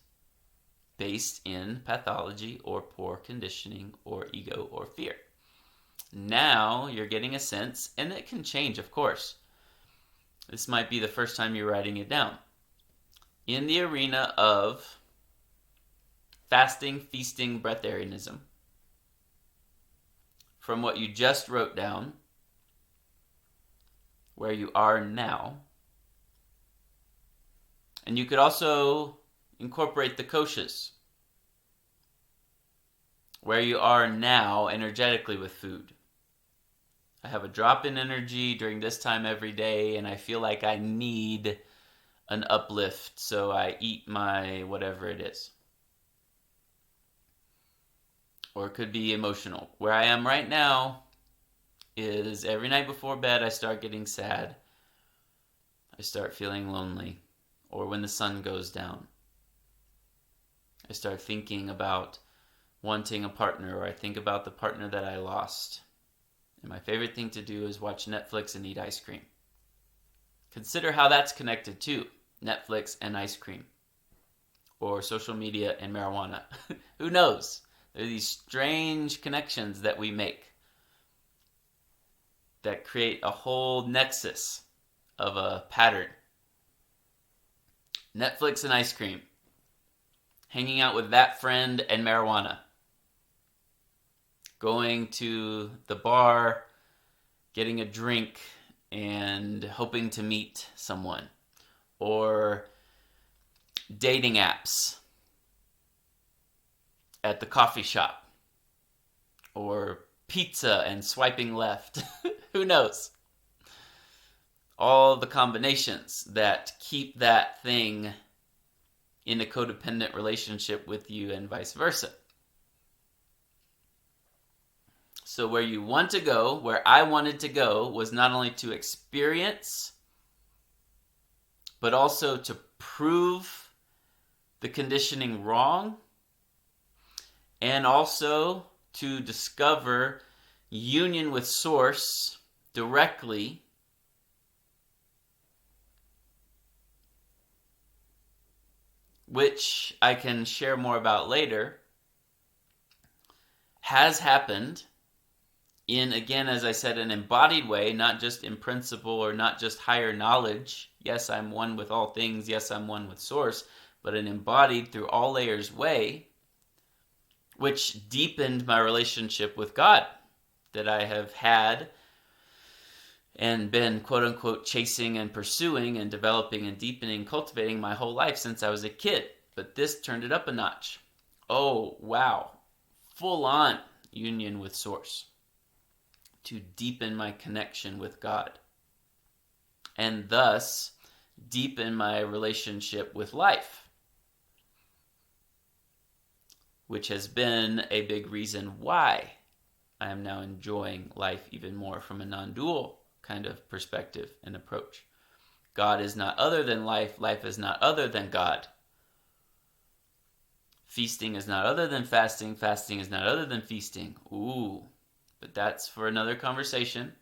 based in pathology or poor conditioning or ego or fear. Now you're getting a sense, and it can change, of course. This might be the first time you're writing it down. In the arena of fasting, feasting, breatharianism, from what you just wrote down, where you are now, and you could also incorporate the koshas, where you are now energetically with food. I have a drop in energy during this time every day, and I feel like I need an uplift, so I eat my whatever it is. Or it could be emotional. Where I am right now is every night before bed I start getting sad. I start feeling lonely. Or when the sun goes down, I start thinking about wanting a partner, or I think about the partner that I lost. And my favorite thing to do is watch Netflix and eat ice cream. Consider how that's connected too. Netflix and ice cream. Or social media and marijuana. Who knows? There are these strange connections that we make that create a whole nexus of a pattern. Netflix and ice cream. Hanging out with that friend and marijuana. Going to the bar, getting a drink, and hoping to meet someone. Or dating apps at the coffee shop. Or pizza and swiping left. Who knows? All the combinations that keep that thing in a codependent relationship with you and vice versa. So where you want to go, where I wanted to go, was not only to experience, but also to prove the conditioning wrong, and also to discover union with Source directly, which I can share more about later, has happened in, again, as I said, an embodied way, not just in principle or not just higher knowledge. Yes, I'm one with all things. Yes, I'm one with Source, but an embodied through all layers way, which deepened my relationship with God that I have had and been, quote unquote, chasing and pursuing and developing and deepening, cultivating my whole life since I was a kid. But this turned it up a notch. Oh, wow. Full on union with Source to deepen my connection with God and thus deepen my relationship with life, which has been a big reason why I am now enjoying life even more from a non-dual kind of perspective and approach. God is not other than life. Life is not other than God. Feasting is not other than fasting. Fasting is not other than feasting. Ooh, but that's for another conversation.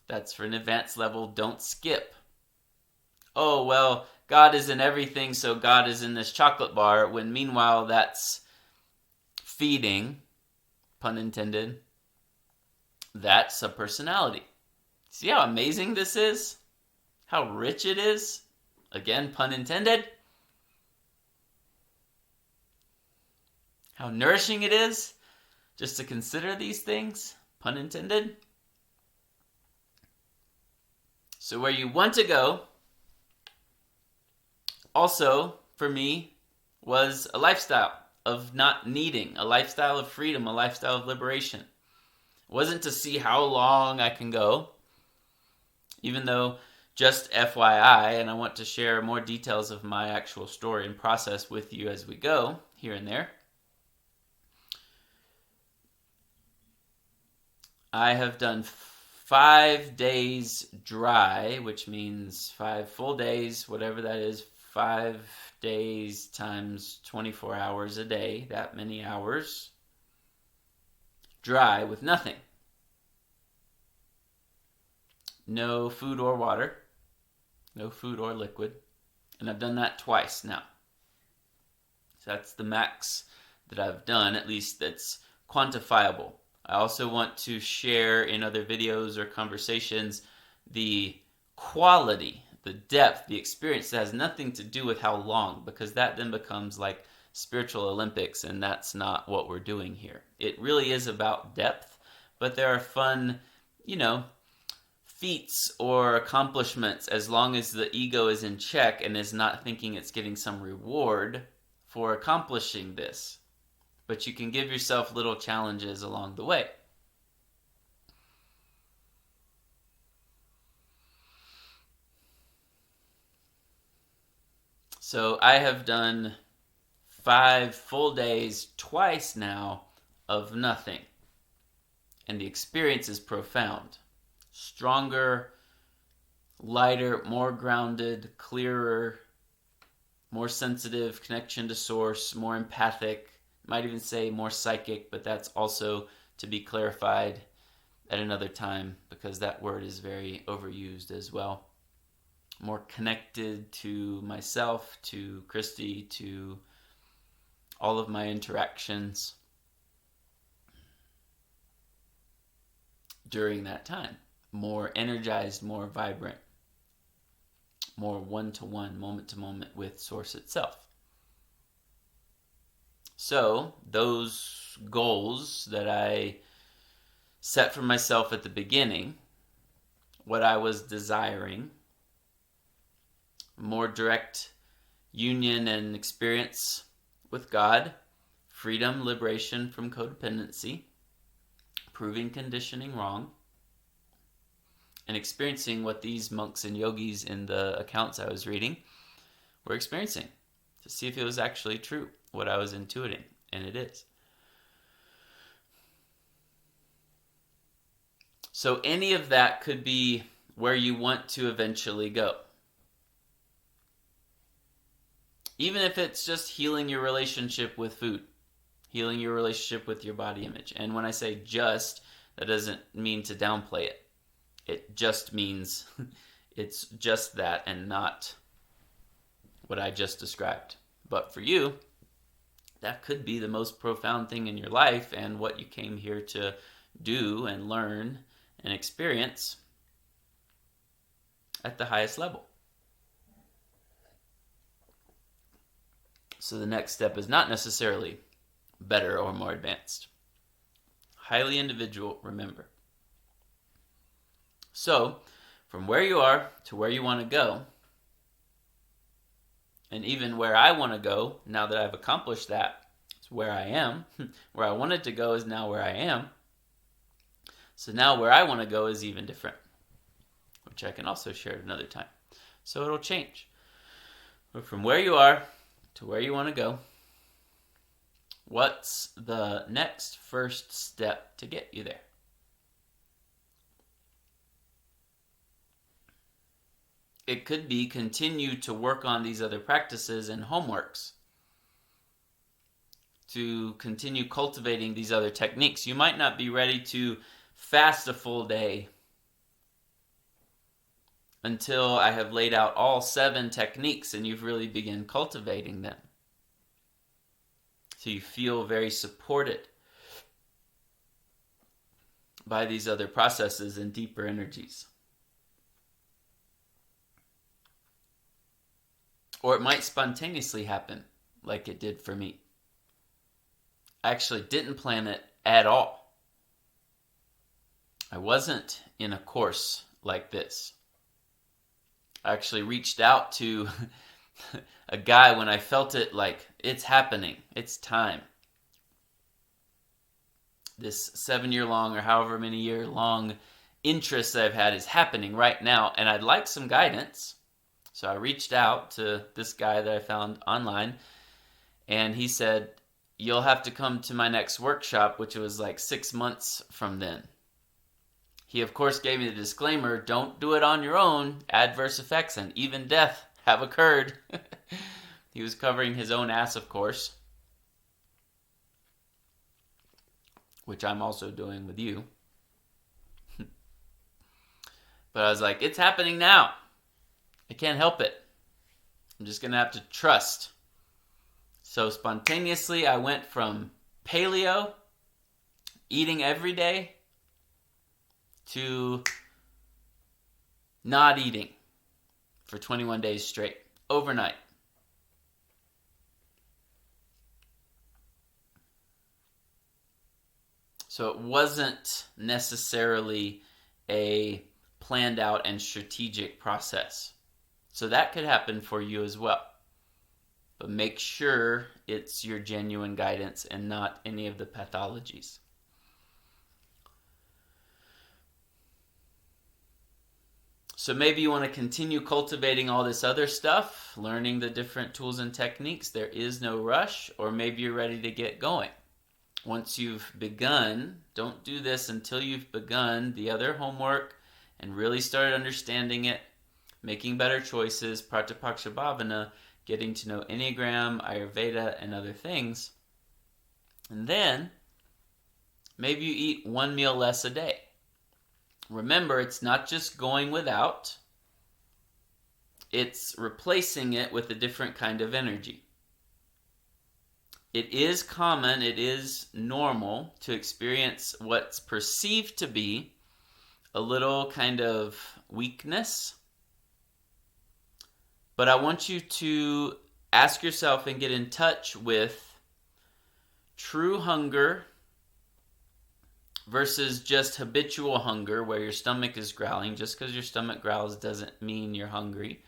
That's for an advanced level. Don't skip. oh, well, God is in everything, so God is in this chocolate bar, when meanwhile that's feeding, pun intended, that's a personality. See how amazing this is? How rich it is? Again, pun intended. How nourishing it is just to consider these things, pun intended. So where you want to go, also, for me, was a lifestyle of not needing, a lifestyle of freedom, a lifestyle of liberation. It wasn't to see how long I can go, even though, just FYI, and I want to share more details of my actual story and process with you as we go, here and there. I have done 5 days dry, which means 5 full days, whatever that is, 5 days times 24 hours a day, that many hours, dry with nothing. No food or water, no food or liquid, and I've done that twice now. So that's the max that I've done, at least that's quantifiable. I also want to share in other videos or conversations the quality, the depth, the experience that has nothing to do with how long, because that then becomes like spiritual Olympics, and that's not what we're doing here. It really is about depth, but there are fun, feats or accomplishments as long as the ego is in check and is not thinking it's getting some reward for accomplishing this. But you can give yourself little challenges along the way. So I have done 5 full days twice now of nothing. And the experience is profound. Stronger, lighter, more grounded, clearer, more sensitive, connection to source, more empathic, might even say more psychic, but that's also to be clarified at another time because that word is very overused as well. More connected to myself, to Christy, to all of my interactions during that time. More energized, more vibrant, more one-to-one, moment-to-moment with Source itself. So those goals that I set for myself at the beginning, what I was desiring, more direct union and experience with God, freedom, liberation from codependency, proving conditioning wrong, and experiencing what these monks and yogis in the accounts I was reading were experiencing, to see if it was actually true, what I was intuiting, and it is. So any of that could be where you want to eventually go. Even if it's just healing your relationship with food, healing your relationship with your body image. And when I say just, that doesn't mean to downplay it. It just means it's just that and not what I just described. But for you, that could be the most profound thing in your life and what you came here to do and learn and experience at the highest level. So the next step is not necessarily better or more advanced. Highly individual, remember. So, from where you are to where you want to go, and even where I want to go, now that I've accomplished that, it's where I am. Where I wanted to go is now where I am. So now where I want to go is even different, which I can also share at another time. So it'll change. But from where you are to where you want to go, what's the next first step to get you there? It could be continue to work on these other practices and homeworks, to continue cultivating these other techniques. You might not be ready to fast a full day until I have laid out all 7 techniques and you've really begun cultivating them. So you feel very supported by these other processes and deeper energies. Or it might spontaneously happen, like it did for me. I actually didn't plan it at all. I wasn't in a course like this. I actually reached out to a guy when I felt it like, it's happening, it's time. This 7-year-long or however many year long interest that I've had is happening right now, and I'd like some guidance. So I reached out to this guy that I found online, and he said, you'll have to come to my next workshop, which was like 6 months from then. He, of course, gave me the disclaimer, don't do it on your own. Adverse effects and even death have occurred. He was covering his own ass, of course, which I'm also doing with you. But I was like, it's happening now. I can't help it. I'm just going to have to trust. So spontaneously, I went from paleo, eating every day, to not eating for 21 days straight, overnight. So it wasn't necessarily a planned out and strategic process. So that could happen for you as well. But make sure it's your genuine guidance and not any of the pathologies. So maybe you want to continue cultivating all this other stuff, learning the different tools and techniques. There is no rush, or maybe you're ready to get going. Once you've begun, don't do this until you've begun the other homework and really started understanding it, making better choices, Pratipaksha Bhavana, getting to know Enneagram, Ayurveda, and other things. And then, maybe you eat 1 meal less a day. Remember, it's not just going without, it's replacing it with a different kind of energy. It is common, it is normal to experience what's perceived to be a little kind of weakness. But I want you to ask yourself and get in touch with true hunger versus just habitual hunger where your stomach is growling. Just because your stomach growls doesn't mean you're hungry.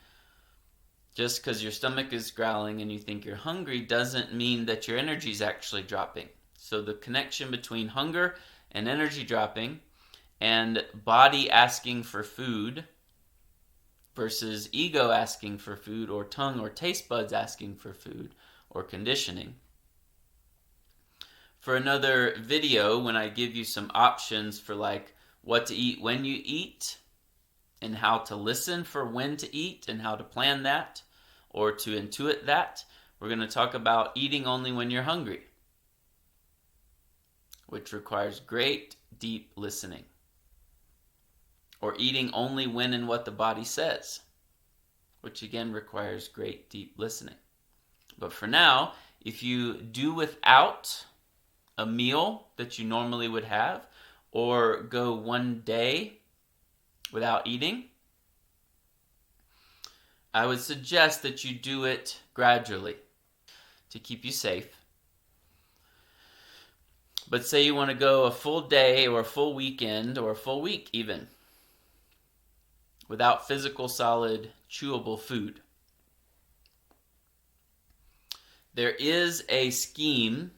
Just because your stomach is growling and you think you're hungry doesn't mean that your energy is actually dropping. So the connection between hunger and energy dropping and body asking for food versus ego asking for food, or tongue or taste buds asking for food, or conditioning. For another video, when I give you some options for like what to eat when you eat, and how to listen for when to eat and how to plan that or to intuit that, we're going to talk about eating only when you're hungry, which requires great deep listening. Or eating only when and what the body says, which again requires great deep listening. But for now, if you do without a meal that you normally would have, or go 1 day without eating, I would suggest that you do it gradually to keep you safe. But say you want to go a full day or a full weekend or a full week even without physical, solid, chewable food. There is a scheme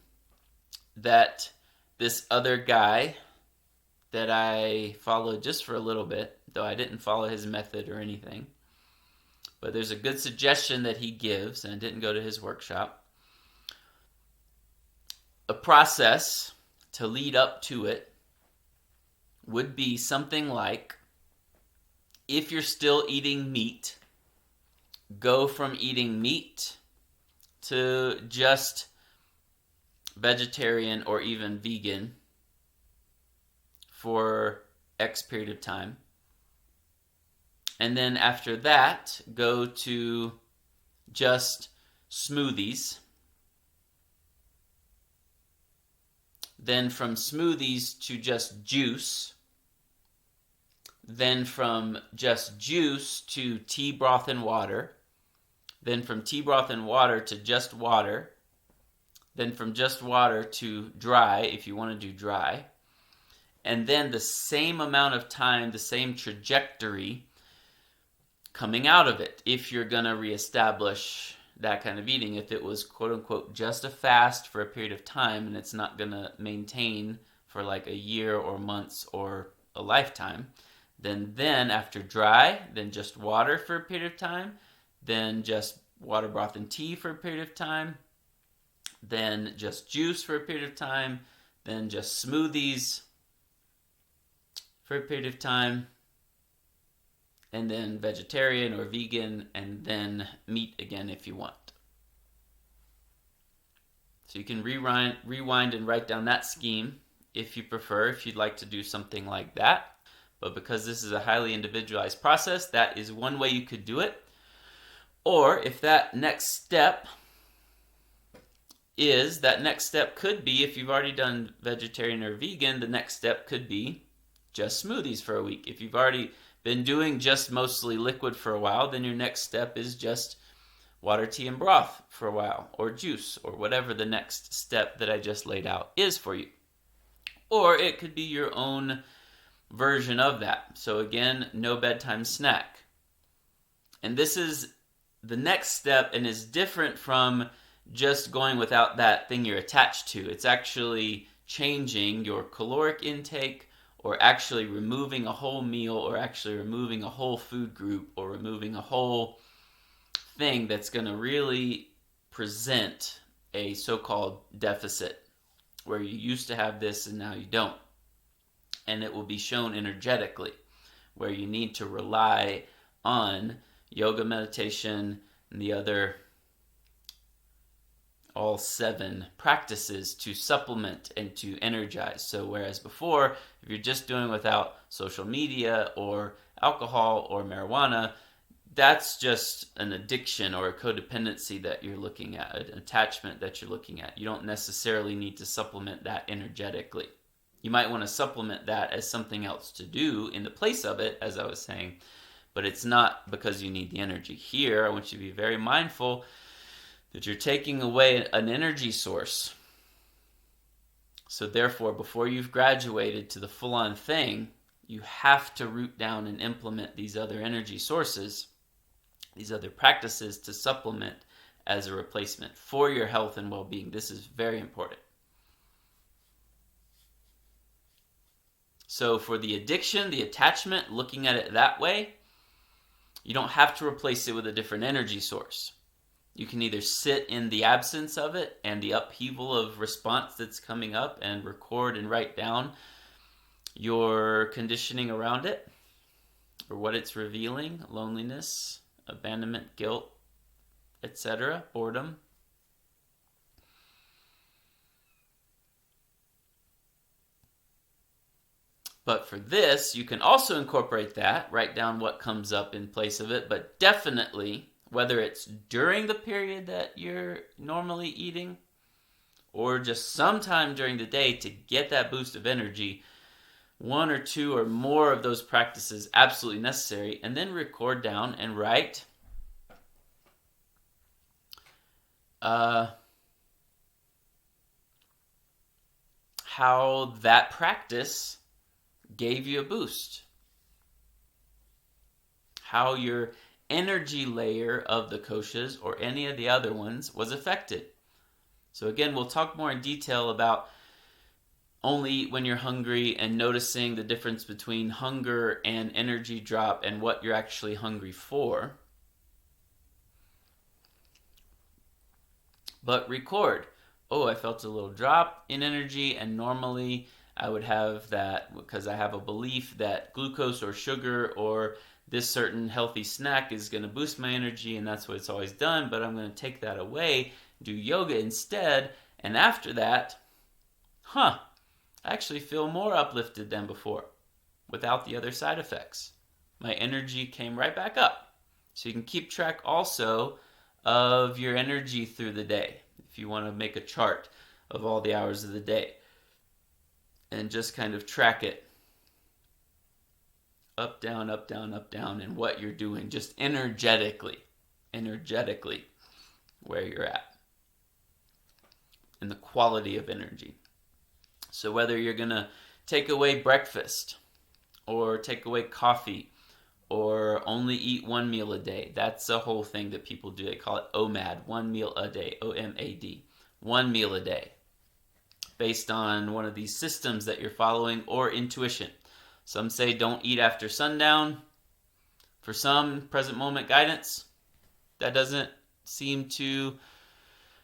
that this other guy that I followed just for a little bit, though I didn't follow his method or anything, but there's a good suggestion that he gives, and I didn't go to his workshop. A process to lead up to it would be something like, if you're still eating meat, go from eating meat to just vegetarian or even vegan for X period of time. And then after that, go to just smoothies. Then from smoothies to just juice. Then from just juice to tea, broth, and water. Then from tea, broth, and water to just water. Then from just water to dry, if you want to do dry. And then the same amount of time, the same trajectory coming out of it, if you're going to reestablish that kind of eating. If it was quote unquote just a fast for a period of time and it's not going to maintain for like a year or months or a lifetime, then after dry, then just water for a period of time, then just water, broth, and tea for a period of time, then just juice for a period of time, then just smoothies for a period of time, and then vegetarian or vegan, and then meat again if you want. So you can rewind and write down that scheme if you prefer, if you'd like to do something like that. But because this is a highly individualized process, that is one way you could do it. Or if that next step could be, if you've already done vegetarian or vegan, the next step could be just smoothies for a week. If you've already been doing just mostly liquid for a while, then your next step is just water, tea, and broth for a while, or juice, or whatever the next step that I just laid out is for you. Or it could be your own version of that. So again, no bedtime snack. And this is the next step and is different from just going without that thing you're attached to. It's actually changing your caloric intake, or actually removing a whole meal, or actually removing a whole food group, or removing a whole thing that's going to really present a so-called deficit, where you used to have this and now you don't. And it will be shown energetically, where you need to rely on yoga, meditation, and the other all 7 practices to supplement and to energize. So whereas before, if you're just doing without social media or alcohol or marijuana, that's just an addiction or a codependency that you're looking at, an attachment that you're looking at. You don't necessarily need to supplement that energetically. You might want to supplement that as something else to do in the place of it, as I was saying, but it's not because you need the energy. Here, I want you to be very mindful that you're taking away an energy source. So therefore, before you've graduated to the full-on thing, you have to root down and implement these other energy sources, these other practices to supplement as a replacement for your health and well-being. This is very important. So for the addiction, the attachment, looking at it that way, you don't have to replace it with a different energy source. You can either sit in the absence of it and the upheaval of response that's coming up and record and write down your conditioning around it, or what it's revealing: loneliness, abandonment, guilt, etc., boredom. But for this, you can also incorporate that, write down what comes up in place of it, but definitely, whether it's during the period that you're normally eating or just sometime during the day to get that boost of energy, 1 or 2 or more of those practices absolutely necessary, and then record down and write how that practice gave you a boost, how your energy layer of the koshas or any of the other ones was affected. So again, we'll talk more in detail about only eat when you're hungry and noticing the difference between hunger and energy drop and what you're actually hungry for. But record, oh, I felt a little drop in energy, and normally I would have that because I have a belief that glucose or sugar or this certain healthy snack is going to boost my energy, and that's what it's always done, but I'm going to take that away, do yoga instead, and after that, I actually feel more uplifted than before without the other side effects. my energy came right back up. So you can keep track also of your energy through the day if you want to make a chart of all the hours of the day and just kind of track it up, down, up, down, up, down, and what you're doing just energetically where you're at and the quality of energy. So whether you're going to take away breakfast or take away coffee or only eat one meal a day, that's a whole thing that people do. They call it OMAD, one meal a day, OMAD, one meal a day, based on one of these systems that you're following or intuition. Some say don't eat after sundown. For some, present moment guidance, that doesn't seem to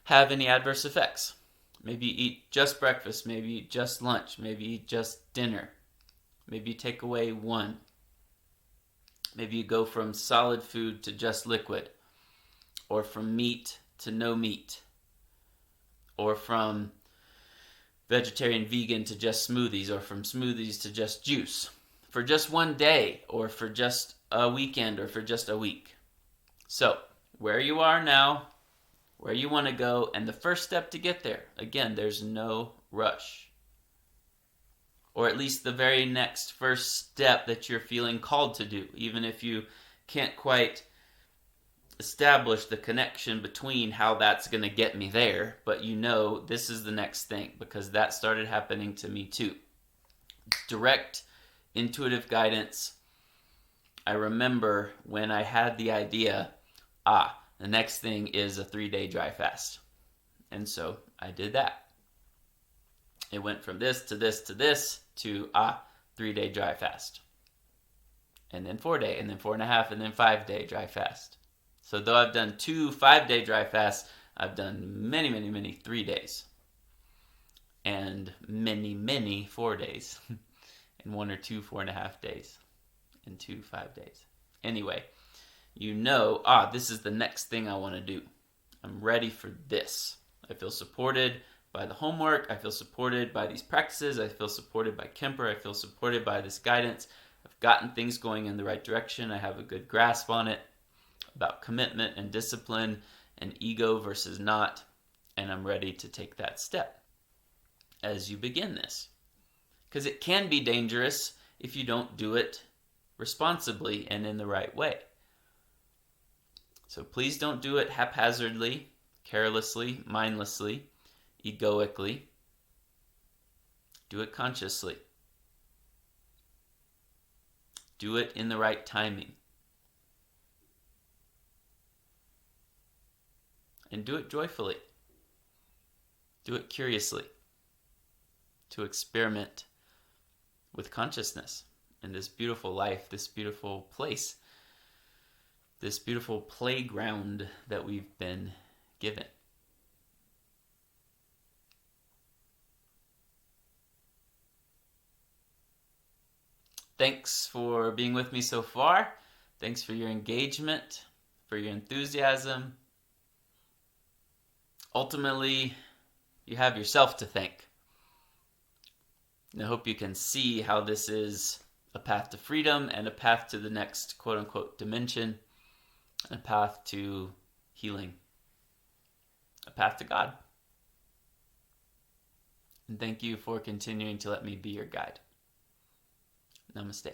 have any adverse effects. Maybe eat just breakfast, maybe eat just lunch, maybe eat just dinner. Maybe you take away one. Maybe you go from solid food to just liquid, or from meat to no meat, or from vegetarian, vegan to just smoothies, or from smoothies to just juice, for just one day, or for just a weekend, or for just a week. So, where you are now, where you want to go, and the first step to get there. Again, there's no rush. Or at least the very next first step that you're feeling called to do, even if you can't quite establish the connection between how that's going to get me there, but you know this is the next thing, because that started happening to me too. Direct intuitive guidance. I remember when I had the idea, the next thing is a 3-day dry fast. And so I did that. It went from this to this to this to 3-day dry fast. And then 4-day, and then 4.5, and then 5-day dry fast. So though I've done 2 5-day dry fasts, I've done many, many, many 3 days. And many, many 4 days. And 1 or 2 4.5 days. And 2 5 days. Anyway, you know, this is the next thing I want to do. I'm ready for this. I feel supported by the homework. I feel supported by these practices. I feel supported by Kemper. I feel supported by this guidance. I've gotten things going in the right direction. I have a good grasp on it about commitment and discipline and ego versus not. And I'm ready to take that step as you begin this. Because it can be dangerous if you don't do it responsibly and in the right way. So please don't do it haphazardly, carelessly, mindlessly, egoically. Do it consciously. Do it in the right timing. And do it joyfully. Do it curiously. To experiment with consciousness in this beautiful life, this beautiful place, this beautiful playground that we've been given. Thanks for being with me so far. Thanks for your engagement, for your enthusiasm. Ultimately, you have yourself to thank. And I hope you can see how this is a path to freedom and a path to the next quote-unquote dimension, and a path to healing, a path to God. And thank you for continuing to let me be your guide. Namaste.